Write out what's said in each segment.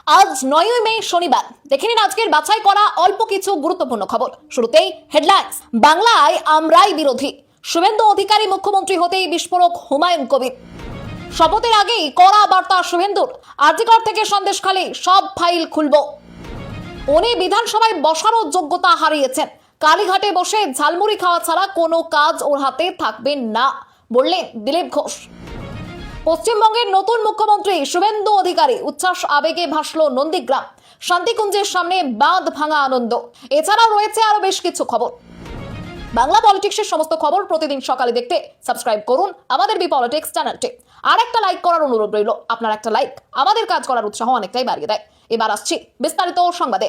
আজ 9 মে শনিবার দেখে নিন আজকের বাছাই করা অল্প কিছু গুরুত্বপূর্ণ খবর। শুরুতেই হেডলাইন্স। বাংলায় আমরাই বিরোধী, শুভেন্দু অধিকারী মুখ্যমন্ত্রী হতেই বিস্ফোরক হুমায়ুন কবির। শপথের আগেই কড়া বার্তা শুভেন্দুর, আরজিকর থেকে সন্দেশখালী সব ফাইল খুলব। উনি বিধানসভায় বসারও যোগ্যতা হারিয়েছেন, কালীঘাটে বসে ঝালমুড়ি খাওয়া ছাড়া কোনো কাজ ওর হাতে থাকবে না বললেন দিলীপ ঘোষ। পশ্চিমবঙ্গের নতুন মুখ্যমন্ত্রী শুভেন্দু অধিকারী, উচ্ছ্বাস আবেগে ভাসল নন্দীগ্রাম, শান্তিকুঞ্জের সামনে বাঁধ ভাঙা আনন্দ। এছাড়াও রয়েছে আরো বেশ কিছু খবর। বাংলা পলিটিক্সের সমস্ত খবর প্রতিদিন সকালে দেখতে সাবস্ক্রাইব করুন আমাদের বি পলিটিক্স চ্যানেলটি। আর একটা লাইক করার অনুরোধ রইল, আপনার একটা লাইক আমাদের কাজ করার উৎসাহ অনেকটাই বাড়িয়ে দেয়। এবার আসছি বিস্তারিত সংবাদে।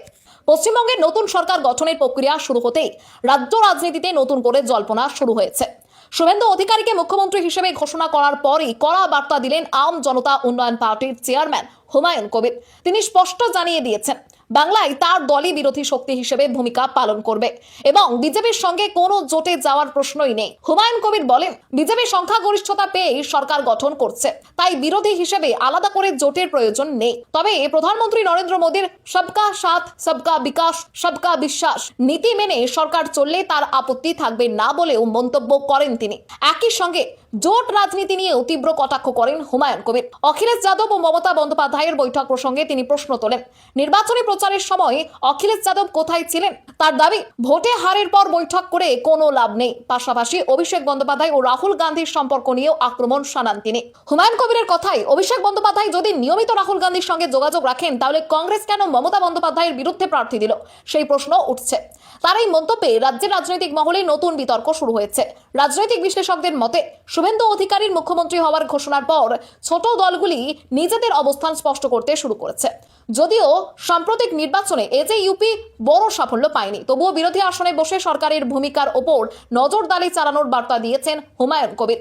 পশ্চিমবঙ্গের নতুন সরকার গঠনের প্রক্রিয়া শুরু হতেই রাজ্য রাজনীতিতে নতুন করে জল্পনা শুরু হয়েছে। শুভেন্দু অধিকারীকে মুখ্যমন্ত্রী হিসেবে ঘোষণা করার পরই কড়া বার্তা দিলেন আম জনতা উন্নয়ন পার্টির চেয়ারম্যান হুমায়ুন কবির। তিনি স্পষ্ট জানিয়ে দিয়েছেন, বাংলায় তার দলই বিরোধী শক্তি হিসেবে ভূমিকা পালন করবে এবং বিজেপির সঙ্গে কোনো জোটে যাওয়ার প্রশ্নই নেই। হুমায়ুন কবির বলেন, বিজেপি সংখ্যাগরিষ্ঠতা পেয়েই সরকার গঠন করছে, তাই বিরোধী হিসেবে আলাদা করে জোটের প্রয়োজন নেই। তবে প্রধানমন্ত্রী নরেন্দ্র মোদীর সবকা সাথ সবকা বিকাশ সবকা বিশ্বাস নীতি মেনে সরকার চললে তার আপত্তি থাকবে না বলেও মন্তব্য করেন তিনি। একই সঙ্গে জোট রাজনীতি নিয়েও তীব্র কটাক্ষ করেন হুমায়ুন কবির। অখিলেশ যাদব ও মমতা বন্দ্যোপাধ্যায়ের বৈঠক প্রসঙ্গে তিনি প্রশ্ন তোলেন, নির্বাচনী প্রচারের সময় অখিলেশ যাদব কোথায় ছিলেন? তার দাবি, ভোটে হারের পর বৈঠক করে কোনো লাভ নেই। পাশাপাশি অভিষেক বন্দ্যোপাধ্যায় ও রাহুল গান্ধীর সম্পর্ক নিয়েও আক্রমণ শানান তিনি। হুমায়ুন কবিরের কথায়, অভিষেক বন্দ্যোপাধ্যায় যদি নিয়মিত রাহুল গান্ধীর সঙ্গে যোগাযোগ রাখেন, তাহলে কংগ্রেস কেন মমতা বন্দ্যোপাধ্যায়ের বিরুদ্ধে প্রার্থী দিল, সেই প্রশ্ন উঠছে। তার এই মন্তব্যে রাজ্যের রাজনৈতিক মহলে নতুন বিতর্ক শুরু হয়েছে। রাজনৈতিক বিশ্লেষকদের মতে, শুভেন্দু অধিকারীর মুখ্যমন্ত্রী হওয়ার ঘোষণার পর ছোট দলগুলি নিজেদের অবস্থান স্পষ্ট করতে শুরু করেছে। যদিও সাম্প্রতিক নির্বাচনে এজেইউপি বড় সাফল্য পায়নি, তবুও বিরোধী আসনে বসে সরকারের ভূমিকার ওপর নজরদারি চালানোর বার্তা দিয়েছেন হুমায়ুন কবির।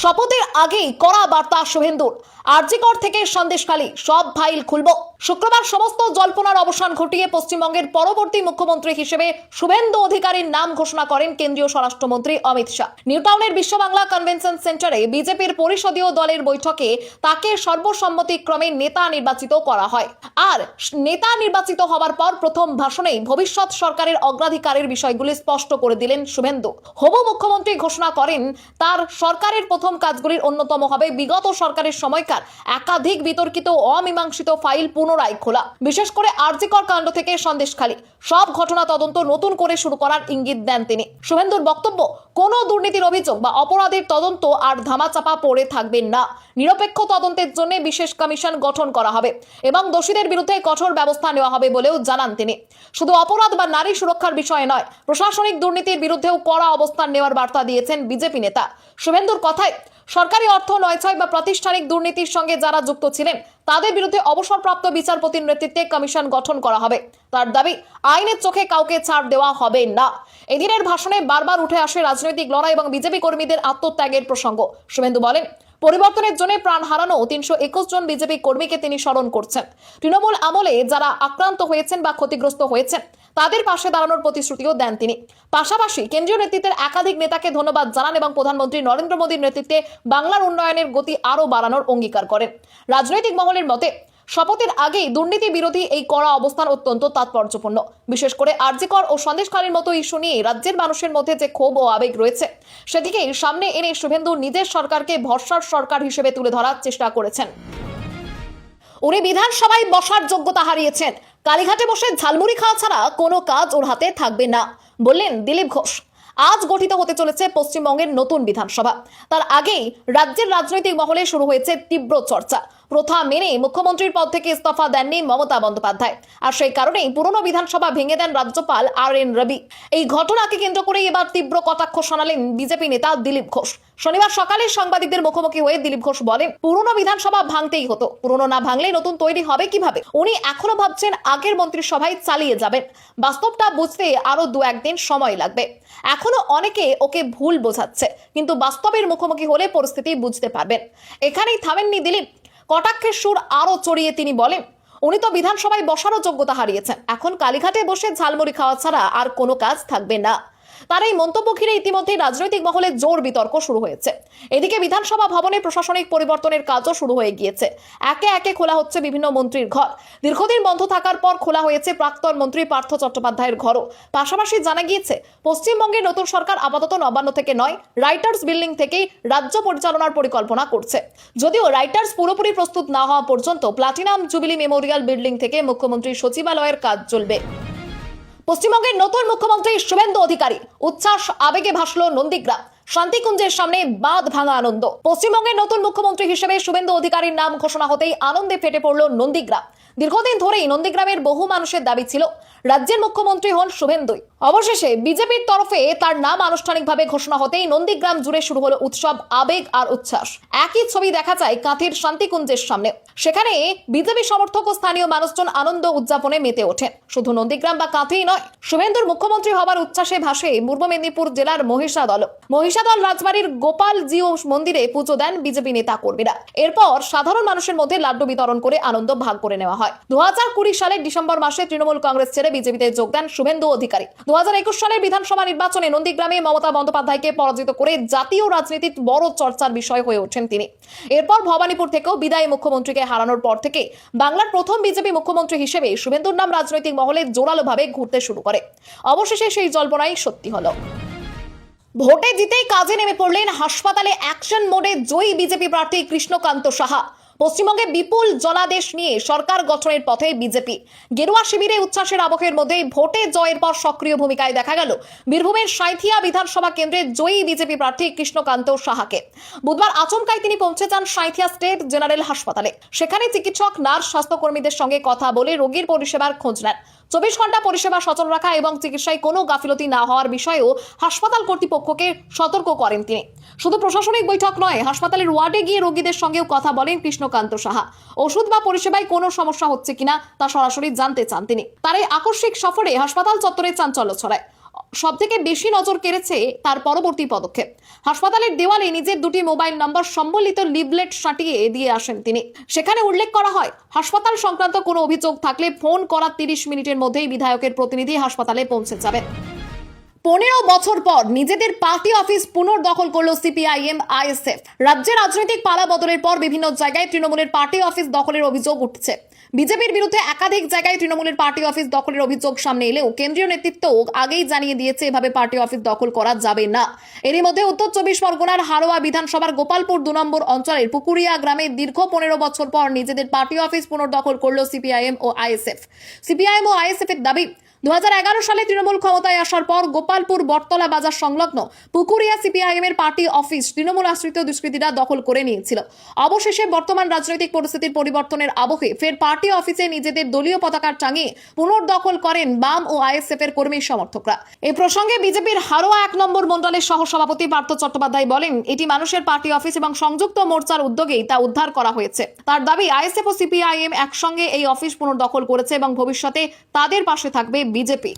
শপথের আগেই কড়া বার্তা শুভেন্দুর, আরজিকর থেকে সন্দেশখালী সব ফাইল খুলব। শুক্রবার সমস্ত জল্পনার অবসান ঘটিয়ে পশ্চিমবঙ্গের পরবর্তী মুখ্যমন্ত্রী হিসেবে শুভেন্দু অধিকারীর নাম ঘোষণা করেন কেন্দ্রীয় স্বরাষ্ট্রমন্ত্রী অমিত শাহ। নিউটাউনের বিশ্ব বাংলা কনভেনশন সেন্টারে বিজেপির পরিষদীয় দলের বৈঠকে তাকে সর্বসম্মতিক্রমে নেতা নির্বাচিত করা হয়। আর নেতা নির্বাচিত হওয়ার পর প্রথম ভাষণেই ভবিষ্যৎ সরকারের অগ্রাধিকারের বিষয়গুলি স্পষ্ট করে দিলেন শুভেন্দু। হবু মুখ্যমন্ত্রী ঘোষণা করেন, তার সরকারের প্রথম কাজগুলির অন্যতম হবে বিগত সরকারের সময়কার একাধিক বিতর্কিত ও অমীমাংসিত ফাইল পুনরায় খোলা। বিশেষ করে আরজিকর কাণ্ড থেকে সন্দেশখালী সব ঘটনা তদন্ত নতুন করে শুরু করার ইঙ্গিত দেন তিনি। শুভেন্দুর বক্তব্য, কোনো দুর্নীতির অভিযোগ বা অপরাধের তদন্ত আর ধামাচাপা পড়ে থাকবে না। নিরপেক্ষ তদন্তের জন্য বিশেষ কমিশন গঠন করা হবে এবং দোষীদের বিরুদ্ধে কঠোর ব্যবস্থা নেওয়া হবে বলেও জানান তিনি। শুধু অপরাধ বা নারী সুরক্ষার বিষয়ে নয়, প্রশাসনিক দুর্নীতির বিরুদ্ধেও কড়া অবস্থান নেওয়ার বার্তা দিয়েছেন বিজেপি নেতা। শুভেন্দুর কথায়, সরকারি অর্থ নয়ছয় বা প্রাতিষ্ঠানিক দুর্নীতির সঙ্গে যারা যুক্ত ছিলেন তাদের বিরুদ্ধে অবসরপ্রাপ্ত বিচারপতির নেতৃত্বে কমিশন গঠন করা হবে। তার দাবি, আইনের চোখে কাউকে ছাড় দেওয়া হবে না। এদিনের ভাষণে বারবার উঠে আসে রাজনৈতিক লড়াই এবং বিজেপি কর্মীদের আত্মত্যাগের প্রসঙ্গ। শুভেন্দু বলেন, পরিবর্তনের জন্য প্রাণ হারানো 321 জন বিজেপি কর্মীকে তিনি স্মরণ করছেন। তৃণমূল আমলে যারা আক্রান্ত হয়েছেন বা ক্ষতিগ্রস্ত হয়েছেন তাদের পাশে দাঁড়ানোর প্রতিশ্রুতিও দেন তিনি। পাশাপাশি কেন্দ্রীয় নেতৃত্বের একাধিক নেতাকে ধন্যবাদ জানান এবং প্রধানমন্ত্রী নরেন্দ্র মোদীর নেতৃত্বে বাংলার উন্নয়নের গতি আরও বাড়ানোর অঙ্গীকার করেন। রাজনৈতিক মহলের মতে, শপথের আগেই দুর্নীতি বিরোধী এই কড়া অবস্থান অত্যন্ত তাৎপর্যপূর্ণ। বিশেষ করে আরজিকর ও সন্দেশখালীর মতো ইস্যু নিয়ে রাজ্যের মানুষের মধ্যে যে ক্ষোভ ও আবেগ রয়েছে, সেদিকেই সামনে এনে শুভেন্দু নিজের সরকারকে ভরসার সরকার হিসেবে তুলে ধরার চেষ্টা করেছেন। উনি বিধানসভায় বসার যোগ্যতা হারিয়েছেন, কালীঘাটে বসে ঝালমুড়ি খাওয়া ছাড়া কোনো কাজ ওর হাতে থাকবে না বললেন দিলীপ ঘোষ। আজ গঠিত হতে চলেছে পশ্চিমবঙ্গের নতুন বিধানসভা। তার আগেই রাজ্যের রাজনৈতিক মহলে শুরু হয়েছে তীব্র চর্চা। প্রথা মেনে মুখ্যমন্ত্রীর পদ থেকে ইস্তফা দেননি মমতা বন্দ্যোপাধ্যায়, আর সেই কারণেই পুরনো বিধানসভা ভেঙে দেন রাজ্যপাল RN রবি। এই ঘটনাকে কেন্দ্র করেই এবার তীব্র কটাক্ষ শোনালেন বিজেপি নেতা দিলীপ ঘোষ। শনিবার সকালে সাংবাদিকদের মুখোমুখি হয়ে দিলীপ ঘোষ বলেন, পুরনো বিধানসভা ভাঙতেই হতো, পুরনো না ভাঙলে নতুন তৈরি হবে কিভাবে? উনি এখনো ভাবছেন আগের মন্ত্রিসভায় চালিয়ে যাবেন। বাস্তবটা বুঝতে আরো 2-1 দিন সময় লাগবে। এখনো অনেকে ওকে ভুল বোঝাচ্ছে, কিন্তু বাস্তবের মুখোমুখি হলে পরিস্থিতি বুঝতে পারবেন। এখানেই থামেননি দিলীপ। কটাক্ষের সুর আরো চড়িয়ে তিনি বলেন, উনি তো বিধানসভায় বসারও যোগ্যতা হারিয়েছেন, এখন কালীঘাটে বসে ঝালমুড়ি খাওয়া ছাড়া আর কোনো কাজ থাকবে না। তার এই মন্তব্য ঘিরে ইতিমধ্যে রাজনৈতিক মহলে জোর বিতর্ক শুরু হয়েছে। এদিকে বিধানসভা ভবনে প্রশাসনিক পরিবর্তনের কাজও শুরু হয়ে গিয়েছে। একে একে খোলা হচ্ছে বিভিন্ন মন্ত্রীর ঘর। দীর্ঘদিন বন্ধ থাকার পর খোলা হয়েছে প্রাক্তন মন্ত্রী পার্থ চট্টোপাধ্যায়ের ঘরও। পাশাপাশি জানা গিয়েছে পশ্চিমবঙ্গের নতুন সরকার আপাতত নবান্ন থেকে নয়, রাইটার্স বিল্ডিং থেকেই রাজ্য পরিচালনার পরিকল্পনা করছে। যদিও রাইটার্স পুরোপুরি প্রস্তুত না হওয়া পর্যন্ত প্লাটিনাম জুবিলি মেমোরিয়াল বিল্ডিং থেকে মুখ্যমন্ত্রীর সচিবালয়ের কাজ চলবে। পশ্চিমবঙ্গের নতুন মুখ্যমন্ত্রী শুভেন্দু অধিকারী, উচ্ছ্বাস আবেগে ভাসল নন্দীগ্রাম। শান্তিকুঞ্জের সামনে বাঁধ ভাঙা আনন্দ। পশ্চিমবঙ্গের নতুন মুখ্যমন্ত্রী হিসেবে শুভেন্দু অধিকারীর নাম ঘোষণা হতেই আনন্দে ফেটে পড়ল নন্দীগ্রাম। দীর্ঘদিন ধরেই নন্দীগ্রামের বহু মানুষের দাবি ছিল রাজ্যের মুখ্যমন্ত্রী হন শুভেন্দুই। অবশেষে বিজেপির তরফে তার নাম আনুষ্ঠানিকভাবে ঘোষণা হতেই নন্দীগ্রাম জুড়ে শুরু হলো উৎসব, আবেগ আর উচ্ছ্বাস। একই ছবি দেখা যায় কাঁথির শান্তিকুঞ্জের সামনে। সেখানে বিজেপি সমর্থক ও স্থানীয় মানুষজন আনন্দ উদযাপনে মেতে ওঠেন। শুধু নন্দীগ্রাম বা কাঁথিই নয়, শুভেন্দুর মুখ্যমন্ত্রী হবার উচ্ছ্বাসে ভাসে পূর্ব মেদিনীপুর জেলার মহিষাদল। মহিষাদল রাজবাড়ির গোপালজিও মন্দিরে পুজো দেন বিজেপি নেতা কর্মীরা। এরপর সাধারণ মানুষের মধ্যে লাড্ডু বিতরণ করে আনন্দ ভাগ করে নেওয়া হয়। 2020 সালের ডিসেম্বর মাসে তৃণমূল কংগ্রেস ছেড়ে বিজেপিতে যোগ দেন শুভেন্দু অধিকারী। 2021 সালের বিধানসভা নির্বাচনে নন্দীগ্রামে মমতা বন্দ্যোপাধ্যায়কে পরাজিত করে জাতীয় রাজনীতির বড় চর্চার বিষয় হয়ে ওঠেন তিনি। এরপর ভবানীপুর থেকেও বিদায়ী মুখ্যমন্ত্রীকে হারানোর পর থেকে বাংলার প্রথম বিজেপি মুখ্যমন্ত্রী হিসেবে শুভেন্দুর নাম রাজনৈতিক মহলে জোরালোভাবে ঘুরতে শুরু করে। অবশেষে সেই জল্পনাই সত্যি হলো। ভোটে জিতেই কাজে নেমে পড়লেন হাসপাতালে অ্যাকশন মোডে জয়ী বিজেপি প্রার্থী কৃষ্ণকান্ত সাহা। পশ্চিমবঙ্গে বিপুল জনাদেশ নিয়ে সরকার গঠনের পথে বিজেপি। গেরুয়া শিবিরে উচ্ছ্বাসের আবহের মধ্যেই ভোটে জয়ের পর সক্রিয় ভূমিকায় দেখা গেল বীরভূমের সাঁইথিয়া বিধানসভা কেন্দ্রের জয়ী বিজেপি প্রার্থী কৃষ্ণকান্ত সাহাকে। বুধবার আচমকাই তিনি পৌঁছে যান সাঁইথিয়া স্টেট জেনারেল হাসপাতালে। সেখানে চিকিৎসক, নার্স, স্বাস্থ্যকর্মীদের সঙ্গে কথা বলে রোগীর পরিষেবার খোঁজ নেন। 24 ঘন্টা পরিষেবা সচল রাখা এবং চিকিৎসায় কোনো গাফিলতি না হওয়ার বিষয়েও হাসপাতাল কর্তৃপক্ষকে সতর্ক করেন তিনি। শুধু প্রশাসনিক বৈঠক নয়, হাসপাতালের ওয়ার্ডে গিয়ে রোগীদের সঙ্গেও কথা বলেন কৃষ্ণকান্ত সাহা। ওষুধ বা পরিষেবায় কোনো সমস্যা হচ্ছে কিনা তা সরাসরি জানতে চান তিনি। তার এই আকস্মিক সফরে হাসপাতাল চত্বরে চাঞ্চল্য ছড়ায়। সবথেকে বেশি নজর কেড়েছে তার পরবর্তী পদক্ষেপ। হাসপাতালের দেওয়ালে নিজের 2টি মোবাইল নম্বর সম্বলিত লিফলেট সাঁটিয়ে দিয়ে আসেন তিনি। সেখানে উল্লেখ করা হয়, হাসপাতাল সংক্রান্ত কোনো অভিযোগ থাকলে ফোন করার 30 মিনিটের মধ্যেই বিধায়কের প্রতিনিধি হাসপাতালে পৌঁছে যাবেন। 15 বছর পর নিজেদের পার্টি অফিস পুনর্দখল করলো সিপিআইএম আইএসএফ। রাজ্যে রাজনৈতিক পালা বদলের পর বিভিন্ন জায়গায় তৃণমূলের পার্টি অফিস দখলের অভিযোগ উঠছে। বিজেপির বিরুদ্ধে একাধিক জায়গায় তৃণমূলের পার্টি অফিস দখলের অভিযোগ সামনে এলেও কেন্দ্রীয় নেতৃত্ব আগেই জানিয়ে দিয়েছে এভাবে পার্টি অফিস দখল করা যাবে না। এরই মধ্যে উত্তর 24 পরগনার হারোয়া বিধানসভার গোপালপুর 2 নম্বর অঞ্চলের পুকুরিয়া গ্রামে দীর্ঘ 15 বছর পর নিজেদের পার্টি অফিস পুনর্দখল করলো সিপিআইএম ও আইএসএফ। সিপিআইএম ও আইএসএফ এর দাবি, 2011 সালে তৃণমূল ক্ষমতায় আসার পর গোপালপুর বটতলা বাজার সংলগ্ন পুকুরিয়া সিপিআইএম এর পার্টি অফিস তৃণমূল আশ্রিত দুষ্কৃতীরা দখল করে নিয়েছিল। অবশেষে বর্তমান রাজনৈতিক পরিস্থিতির পরিবর্তনের আবহে ফের পার্টি অফিসে নিজেদের দলীয় পতাকা টাঙিয়ে পুনর্দখল করেন বাম ও আইএসএফ এর কর্মী সমর্থকরা। এই প্রসঙ্গে বিজেপির হারোয়া 1 নম্বর মণ্ডলের সহসভাপতি পার্থ চট্টোপাধ্যায় বলেন, এটি মানুষের পার্টি অফিস এবং সংযুক্ত মোর্চার উদ্যোগেই তা উদ্ধার করা হয়েছে। তার দাবি, আইএসএফ ও সিপিআইএম একসঙ্গে এই অফিস পুনর্দখল করেছে এবং ভবিষ্যতে তাদের পাশে থাকবে বিজেপি।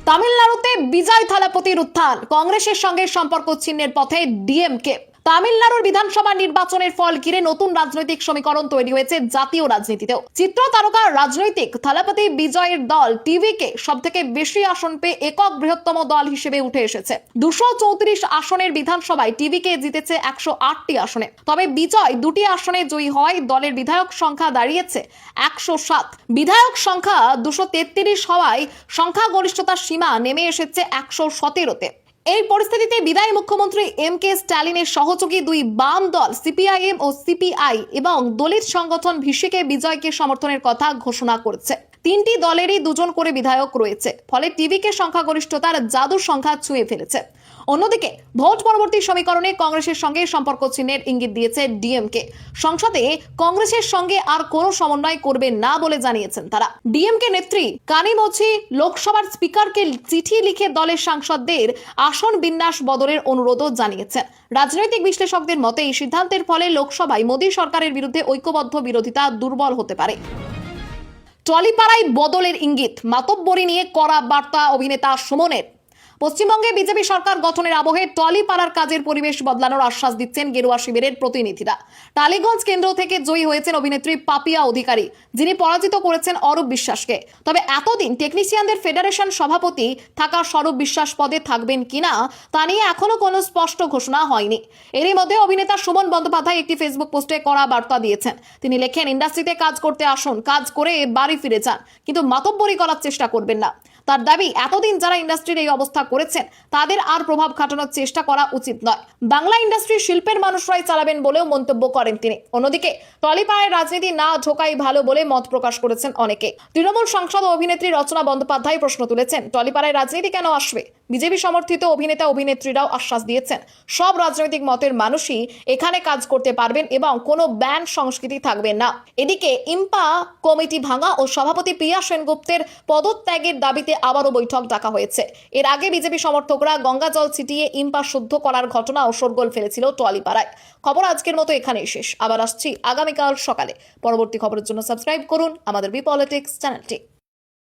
তামিলনাড়ুতে বিজয় থালাপতির উত্থান, কংগ্রেসের সঙ্গে সম্পর্ক ছিন্নের পথে ডিএমকে। তামিলনাড়ুর বিধানসভা নির্বাচনের ফল ঘিরে নতুন রাজনৈতিক সমীকরণ তৈরি হয়েছে জাতীয় রাজনীতিতেও। চিত্র তারকা রাজনৈতিক থালাপতি বিজয়ের দল টিভিকে সবথেকে বেশি আসন পেয়ে একক বৃহত্তম দল হিসেবে উঠে এসেছে। 234 আসনের বিধানসভায় টিভিকে জিতেছে 108টি আসনে। তবে বিজয় 2টি আসনে জয়ী হয়। দলের বিধায়ক সংখ্যা দাঁড়িয়েছে 107। বিধায়ক সংখ্যা 233 হওয়ায় সংখ্যাগরিষ্ঠতার সীমা নেমে এসেছে 117-তে। এই পরিস্থিতিতে বিদায়ী মুখ্যমন্ত্রী এম.কে. স্ট্যালিনের সহযোগী 2 বাম দল সিপিআইএম ও সিপিআই এবং দলিত সংগঠন ভিসিকে বিজয়কে সমর্থনের কথা ঘোষণা করেছে। 3টি দলেরই 2জন করে বিধায়ক রয়েছে, ফলে টিভিকে সংখ্যাগরিষ্ঠতার জাদুর সংখ্যা ছুঁয়ে ফেলেছে। অন্যদিকে ভোট পরবর্তী সমীকরণে কংগ্রেসের সঙ্গে সম্পর্ক ছিন্নের ইঙ্গিত দিয়েছে ডিএমকে। সংসদে কংগ্রেসের সঙ্গে আর কোনো সমন্বয় করবে না বলে জানিয়েছেন তারা। ডিএমকে নেত্রী কানিমোঝি লোকসভার স্পিকারকে চিঠি লিখে দলের সাংসদদের আসন বিন্যাস বদলের অনুরোধও জানিয়েছেন। রাজনৈতিক বিশ্লেষকদের মতে এই সিদ্ধান্তের ফলে লোকসভায় মোদী সরকারের বিরুদ্ধে ঐক্যবদ্ধ বিরোধিতা দুর্বল হতে পারে। টলিপাড়ায় বদলের ইঙ্গিত, মাতব্বরি নিয়ে কড়া বার্তা অভিনেতা সুমনের। পশ্চিমবঙ্গে বিজেপি সরকার গঠনের আবহে টলিপাড়ার কাজের পরিবেশ বদলানোর আশ্বাস দিচ্ছেন গেরুয়া শিবিরের প্রতিনিধিরা। টালিগঞ্জ কেন্দ্র থেকে জয়ী হয়েছেন অভিনেত্রী পাপিয়া অধিকারী, যিনি পরাজিত করেছেন অরূপ বিশ্বাসকে। তবে এতদিন টেকনিশিয়ানদের ফেডারেশন সভাপতি থাকা স্বরূপ বিশ্বাস পদে থাকবেন কিনা তা নিয়ে এখনো কোনো স্পষ্ট ঘোষণা হয়নি। এরই মধ্যে অভিনেতা সুমন বন্দ্যোপাধ্যায় একটি ফেসবুক পোস্টে কড়া বার্তা দিয়েছেন। তিনি লেখেন, ইন্ডাস্ট্রিতে কাজ করতে আসুন, কাজ করে বাড়ি ফিরে যান, কিন্তু মাতব্বরি করার চেষ্টা করবেন না। তার দাবি, এতদিন যারা ইন্ডাস্ট্রির এই অবস্থা করেছেন তাদের আর প্রভাব খাটানোর চেষ্টা করা উচিত নয়। বাংলা ইন্ডাস্ট্রি শিল্পের মানুষরাই চালাবেন বলেও মন্তব্য করেন তিনি। অন্যদিকে টলিপাড়ায় রাজনীতি না ঢোকাই ভালো বলে মত প্রকাশ করেছেন অনেকে। তৃণমূল সাংসদ ও অভিনেত্রী রচনা বন্দ্যোপাধ্যায় প্রশ্ন তুলেছেন, টলিপাড়ায় রাজনীতি কেন আসবে? বিজেপি সমর্থিত অভিনেতা অভিনেত্রীরাও আশ্বাস দিয়েছেন, সব রাজনৈতিক মতের মানুষই এখানে কাজ করতে পারবেন এবং কোনো ব্যান্ড সংস্কৃতি থাকবে না। এদিকে ইম্পা কমিটি ভাঙা ও সভাপতি প্রিয়া সেনগুপ্তের পদত্যাগের দাবিতে আবারও বৈঠক ডাকা হয়েছে। এর আগে বিজেপি সমর্থকরা গঙ্গা জল ছিটিয়ে ইম্পা শুদ্ধ করার ঘটনা ও শোরগোল ফেলেছিল টলিপাড়ায়। খবর আজকের মতো এখানেই শেষ। আবার আসছি আগামীকাল সকালে। পরবর্তী খবরের জন্য সাবস্ক্রাইব করুন আমাদের বি পলিটিক্স চ্যানেলটি।